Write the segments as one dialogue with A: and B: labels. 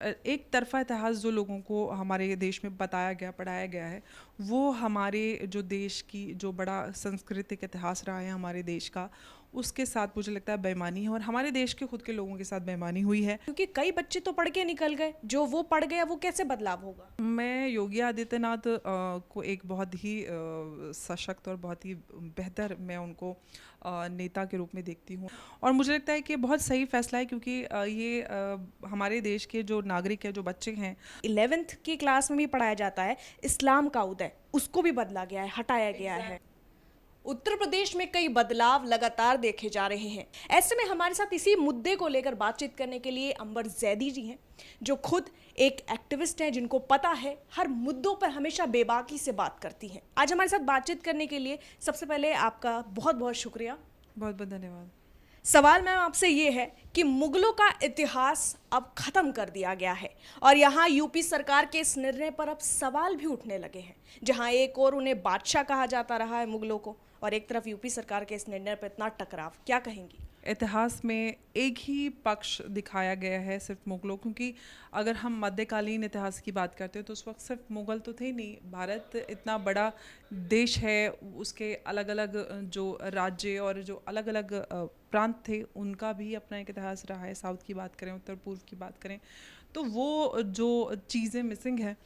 A: एक तरफ़ा इतिहास जो लोगों को हमारे देश में बताया गया, पढ़ाया गया है, वो हमारे जो देश की जो बड़ा सांस्कृतिक इतिहास रहा है हमारे देश का, उसके साथ मुझे लगता है बेईमानी है और हमारे देश के खुद के लोगों के साथ बेईमानी हुई है।
B: क्योंकि कई बच्चे तो पढ़ के निकल गए, जो वो पढ़ गया वो कैसे बदलाव होगा?
A: मैं योगी आदित्यनाथ को एक बहुत ही सशक्त और बहुत ही बेहतर मैं उनको नेता के रूप में देखती हूँ और मुझे लगता है कि बहुत सही फैसला है क्योंकि ये हमारे देश के जो नागरिक हैं, जो बच्चे हैं।
B: 11th की क्लास में भी पढ़ाया जाता है इस्लाम का उदय, उसको भी बदला गया है, हटाया गया है। उत्तर प्रदेश में कई बदलाव लगातार देखे जा रहे हैं। ऐसे में हमारे साथ इसी मुद्दे को लेकर बातचीत करने के लिए अंबर जैदी जी हैं, जो खुद एक एक्टिविस्ट हैं, जिनको पता है हर मुद्दों पर हमेशा बेबाकी से बात करती हैं। आज हमारे साथ बातचीत करने के लिए सबसे पहले आपका बहुत बहुत शुक्रिया।
A: बहुत बहुत धन्यवाद।
B: सवाल मैम आपसे ये है कि मुगलों का इतिहास अब खत्म कर दिया गया है और यहाँ यूपी सरकार के इस निर्णय पर अब सवाल भी उठने लगे हैं, जहाँ एक और उन्हें बादशाह कहा जाता रहा है मुगलों को, और एक तरफ यूपी सरकार के इस निर्णय पर इतना टकराव, क्या कहेंगी?
A: इतिहास में एक ही पक्ष दिखाया गया है, सिर्फ मुगलों, क्योंकि अगर हम मध्यकालीन इतिहास की बात करते हैं तो उस वक्त सिर्फ मुगल तो थे नहीं। भारत इतना बड़ा देश है, उसके अलग अलग जो राज्य और जो अलग अलग प्रांत थे उनका भी अपना एक इतिहास रहा है। साउथ की बात करें, उत्तर पूर्व की बात करें, तो वो जो चीज़ें मिसिंग हैं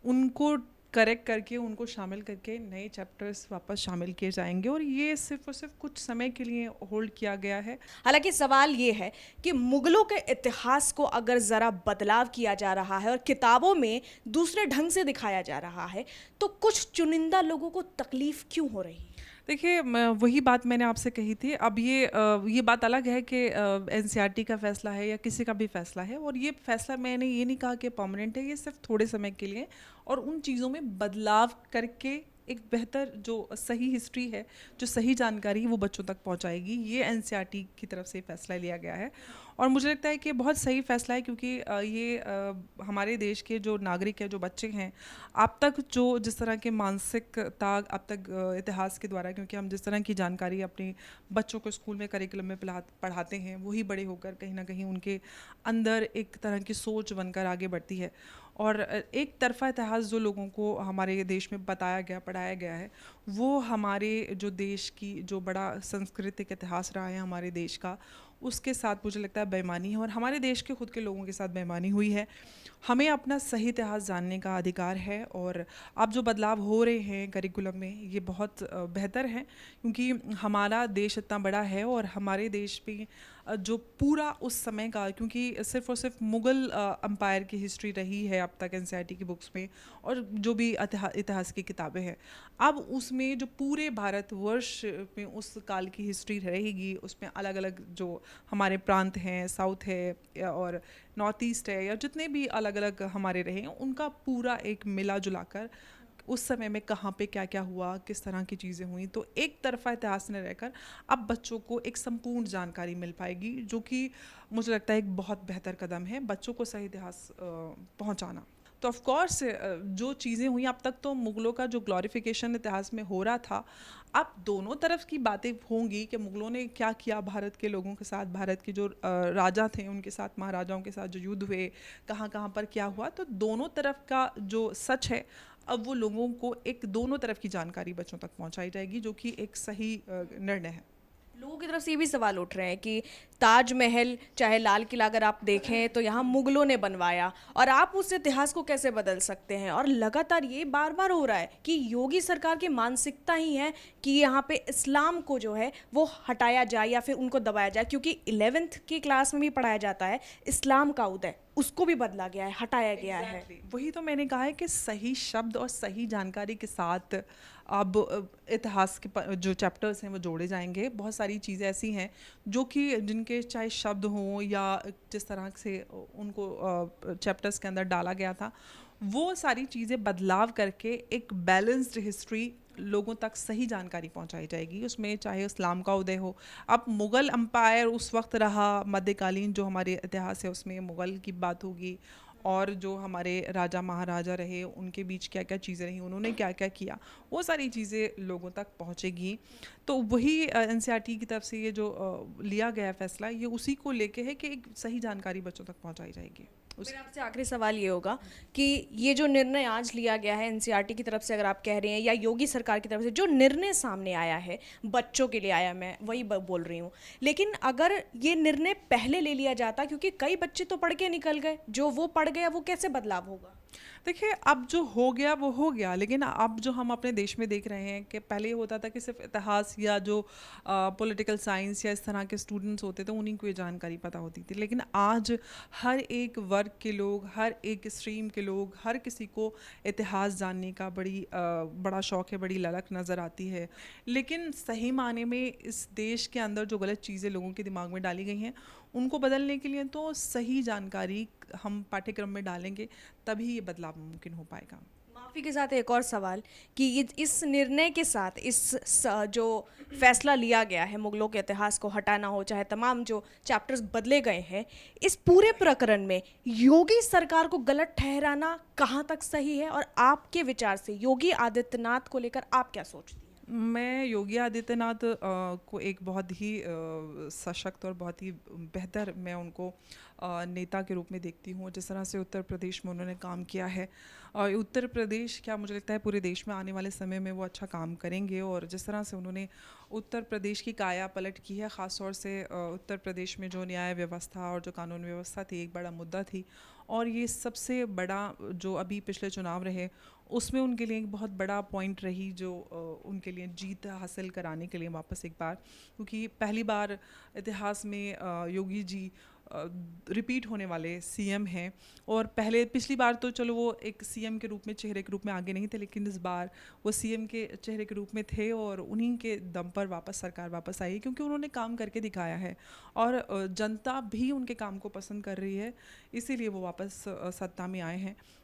A: उनको करेक्ट करके, उनको शामिल करके नए चैप्टर्स वापस शामिल किए जाएंगे और ये सिर्फ और सिर्फ कुछ समय के लिए होल्ड किया गया है।
B: हालांकि सवाल ये है कि मुगलों के इतिहास को अगर ज़रा बदलाव किया जा रहा है और किताबों में दूसरे ढंग से दिखाया जा रहा है, तो कुछ चुनिंदा लोगों को तकलीफ क्यों हो रही है?
A: देखिए, वही बात मैंने आपसे कही थी। अब ये बात अलग है कि एनसीईआरटी का फ़ैसला है या किसी का भी फ़ैसला है, और ये फ़ैसला मैंने ये नहीं कहा कि परमानेंट है, ये सिर्फ थोड़े समय के लिए और उन चीज़ों में बदलाव करके एक बेहतर जो सही हिस्ट्री है, जो सही जानकारी है, वो बच्चों तक पहुंचाएगी। ये एनसीईआरटी की तरफ से फ़ैसला लिया गया है और मुझे लगता है कि बहुत सही फ़ैसला है क्योंकि ये हमारे देश के जो नागरिक हैं, जो बच्चे हैं, अब तक जो जिस तरह के मानसिकता अब तक इतिहास के द्वारा, क्योंकि हम जिस तरह की जानकारी अपने बच्चों को स्कूल में करिकुलम में पढ़ाते हैं, वही बड़े होकर कहीं ना कहीं उनके अंदर एक तरह की सोच बनकर आगे बढ़ती है। और एक तरफ़ा इतिहास जो लोगों को हमारे देश में बताया गया, पढ़ाया गया है, वो हमारे जो देश की जो बड़ा सांस्कृतिक इतिहास रहा है हमारे देश का, उसके साथ मुझे लगता है बेईमानी है और हमारे देश के खुद के लोगों के साथ बेईमानी हुई है। हमें अपना सही इतिहास जानने का अधिकार है और अब जो बदलाव हो रहे हैं करिकुलम में, ये बहुत बेहतर हैं क्योंकि हमारा देश इतना बड़ा है और हमारे देश में जो पूरा उस समय का, क्योंकि सिर्फ और सिर्फ मुग़ल अम्पायर की हिस्ट्री रही है अब तक एनसीईआरटी की बुक्स में और जो भी इतिहास की किताबें हैं, अब उसमें जो पूरे भारतवर्ष में उस काल की हिस्ट्री रहेगी, उसमें अलग अलग जो हमारे प्रांत हैं, साउथ है और नॉर्थ ईस्ट है, या जितने भी अलग अलग हमारे रहे हैं, उनका पूरा एक मिला जुला कर उस समय में कहाँ पे क्या क्या हुआ, किस तरह की चीज़ें हुई, तो एक तरफ़ा इतिहास में रहकर अब बच्चों को एक संपूर्ण जानकारी मिल पाएगी, जो कि मुझे लगता है एक बहुत बेहतर कदम है बच्चों को सही इतिहास पहुँचाना। तो ऑफ कोर्स जो चीज़ें हुई अब तक, तो मुग़लों का जो ग्लोरिफिकेशन इतिहास में हो रहा था, अब दोनों तरफ की बातें होंगी कि मुग़लों ने क्या किया भारत के लोगों के साथ, भारत के जो राजा थे उनके साथ, महाराजाओं के साथ जो युद्ध हुए, कहाँ कहाँ पर क्या हुआ, तो दोनों तरफ का जो सच है अब वो लोगों को एक दोनों तरफ की जानकारी बच्चों तक पहुंचाई जाएगी, जो कि एक सही निर्णय है।
B: लोगों की तरफ से ये भी सवाल उठ रहे हैं कि ताजमहल, चाहे लाल किला अगर आप देखें तो यहाँ मुगलों ने बनवाया, और आप उस इतिहास को कैसे बदल सकते हैं? और लगातार ये बार बार हो रहा है कि योगी सरकार की मानसिकता ही है कि यहाँ पे इस्लाम को जो है वो हटाया जाए या फिर उनको दबाया जाए, क्योंकि 11th की क्लास में भी पढ़ाया जाता है इस्लाम का उदय, उसको भी बदला गया है, हटाया गया है।
A: वही तो मैंने कहा है कि सही शब्द और सही जानकारी के साथ अब इतिहास के जो चैप्टर्स हैं वो जोड़े जाएंगे। बहुत सारी चीज़ें ऐसी हैं जो कि जिनके चाहे शब्द हों या जिस तरह से उनको चैप्टर्स के अंदर डाला गया था, वो सारी चीज़ें बदलाव करके एक बैलेंस्ड हिस्ट्री लोगों तक सही जानकारी पहुंचाई जाएगी। उसमें चाहे इस्लाम का उदय हो, अब मुग़ल अम्पायर उस वक्त रहा, मध्यकालीन जो हमारे इतिहास है उसमें मुग़ल की बात होगी, और जो हमारे राजा महाराजा रहे उनके बीच क्या क्या चीज़ें रहीं, उन्होंने क्या क्या किया, वो सारी चीज़ें लोगों तक पहुँचेगी। तो वही एनसीईआरटी की तरफ से ये जो लिया गया फ़ैसला, ये उसी को लेके है कि एक सही जानकारी बच्चों तक पहुँचाई जाएगी।
B: मेरा आपसे आखिरी सवाल ये होगा कि ये जो निर्णय आज लिया गया है एनसीईआरटी की तरफ से, अगर आप कह रहे हैं, या योगी सरकार की तरफ से जो निर्णय सामने आया है बच्चों के लिए आया, मैं वही बोल रही हूँ, लेकिन अगर ये निर्णय पहले ले लिया जाता, क्योंकि कई बच्चे तो पढ़ के निकल गए, जो वो पढ़ गया वो कैसे बदलाव होगा?
A: देखिए, अब जो हो गया वो हो गया, लेकिन अब जो हम अपने देश में देख रहे हैं कि पहले ये होता था कि सिर्फ इतिहास या जो पॉलिटिकल साइंस या इस तरह के स्टूडेंट्स होते थे उन्हीं को ये जानकारी पता होती थी, लेकिन आज हर एक वर्ग के लोग, हर एक स्ट्रीम के लोग, हर किसी को इतिहास जानने का बड़ा शौक़ है, बड़ी ललक नज़र आती है। लेकिन सही माने में इस देश के अंदर जो गलत चीज़ें लोगों के दिमाग में डाली गई हैं उनको बदलने के लिए तो सही जानकारी हम पाठ्यक्रम में डालेंगे, तभी ये बदलाव मुमकिन हो पाएगा।
B: माफ़ी के साथ एक और सवाल कि इस निर्णय के साथ जो फैसला लिया गया है मुगलों के इतिहास को हटाना हो, चाहे तमाम जो चैप्टर्स बदले गए हैं, इस पूरे प्रकरण में योगी सरकार को गलत ठहराना कहाँ तक सही है, और आपके विचार से योगी आदित्यनाथ को लेकर आप क्या सोचती हैं?
A: मैं योगी आदित्यनाथ को एक बहुत ही सशक्त और बहुत ही बेहतर, मैं उनको नेता के रूप में देखती हूँ। जिस तरह से उत्तर प्रदेश में उन्होंने काम किया है, और उत्तर प्रदेश क्या, मुझे लगता है पूरे देश में आने वाले समय में वो अच्छा काम करेंगे। और जिस तरह से उन्होंने उत्तर प्रदेश की काया पलट की है, ख़ास तौर से उत्तर प्रदेश में जो न्याय व्यवस्था और जो कानून व्यवस्था थी, एक बड़ा मुद्दा थी, और ये सबसे बड़ा जो अभी पिछले चुनाव रहे उसमें उनके लिए एक बहुत बड़ा पॉइंट रही, जो उनके लिए जीत हासिल कराने के लिए वापस एक बार, क्योंकि पहली बार इतिहास में योगी जी रिपीट होने वाले सीएम हैं। और पिछली बार तो चलो वो एक सीएम के रूप में, चेहरे के रूप में आगे नहीं थे, लेकिन इस बार वो सीएम के चेहरे के रूप में थे, और उन्हीं के दम पर सरकार वापस आई, क्योंकि उन्होंने काम करके दिखाया है और जनता भी उनके काम को पसंद कर रही है, इसीलिए वो वापस सत्ता में आए हैं।